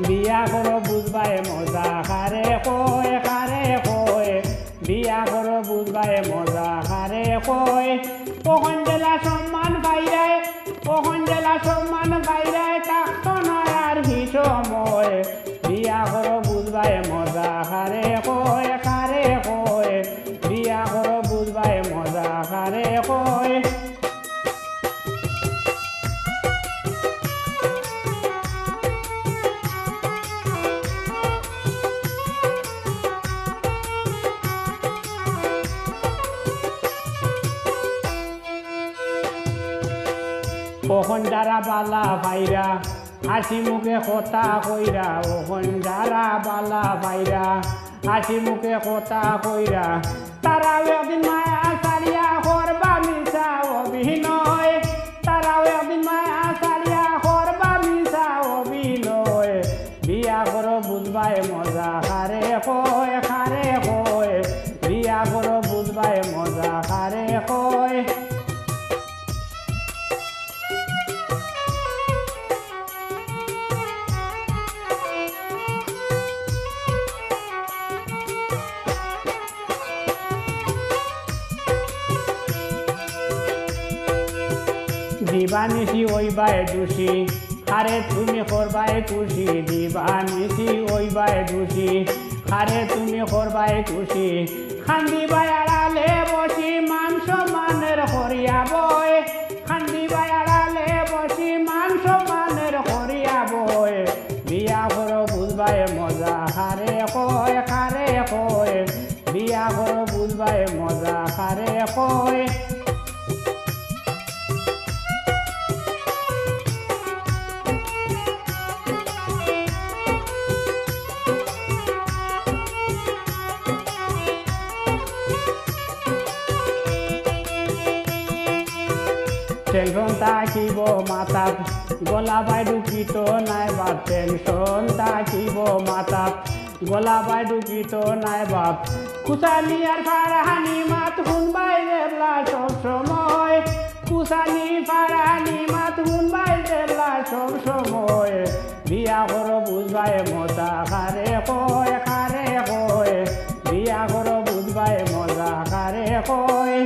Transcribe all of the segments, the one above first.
বিয়া করো বুঝবাই মজা খারে কয় বিয়া করো বুঝবাই মজা খারে কয় কখন জেলা সম্মান পাইরায় কখন জেলা সম্মান পাইরায় থাকতো নয় আর সময় বিয়া করো বুঝবাই মজা খারে কয় বিয়া করো বুঝবাই মজা খারে কয় ওখন যারা বালা ভাইরা হাসি মুখে কথা কইরা ওখন যারা বালা ভাইরা হাসি মুখে কথা কইরা তারাও একদিন মায়া সারিয়া করবা মিশা অভিনয় তারাও একদিন মায়া সারিয়া করবা মিশা অভিনয় বিয়া করো বুঝবাই মজা খারে কয় বিয়া করো বুঝবাই মজা খারে কয় দিবানিশি ওইবাই দোষী আরে তুমি করবাই খুশি দিবানিশি ওইবাই দোষী আরে তুমি করবাই খুশি খান্দিবাই আড়ালে বসি মান সম্মানের হরিয়া বয় খান্দিবাই আড়ালে বসি মান সম্মানের হরিয়া বয় বিয়া করো বুঝবাই মজা খারে কয় বিয়া করো বুঝবাই মজা খারে কয় টেনশন থাকিব মাথাত গলা বাই ঢুকিত নাই বাপ টেনশন থাকিব মাথাত গলা বাই ঢুকিত নাই বাপ কুসানি আর ফারাহানি মাত শুনবাই দেবলা সব সময় কুসানি ফারাহানি মাত শুনবাই দেবলা সব সময় বিয়া করো বুঝবাই মজা খারে কয় বিয়া করো বুঝবাই মজা খারে কয়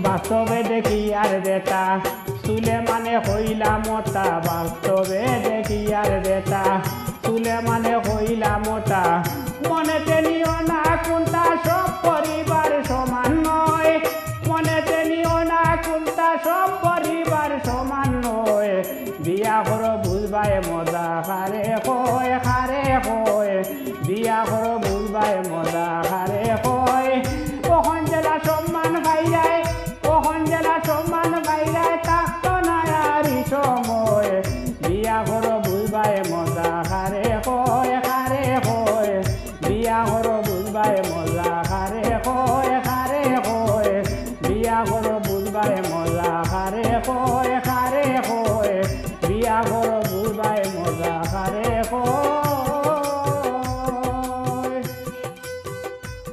বাস্তবে দেখি আর বেটা চুলে মানে হইলা মোটা বাস্তবে দেখি আর বেটা চুলে মানে হইলা মোটা মনেতে নিও না কোনটা সব পরিবার সমান নয় মনেতে নিও না কোনটা সব পরিবার সমান নয় বিয়া করো বুঝবাই মজা খারে কয় বিয়া করো বুঝবাই মজা খারে কয় কখন জেলা সম্মান পাইরায় কখন জেলা সম্মান পাইরায় থাকতো না আর সময় বিয়া করো বুঝবাই মজা খারে কয় বিয়া করো বুঝবাই মজা খারে কয় বিয়া করো বুঝবাই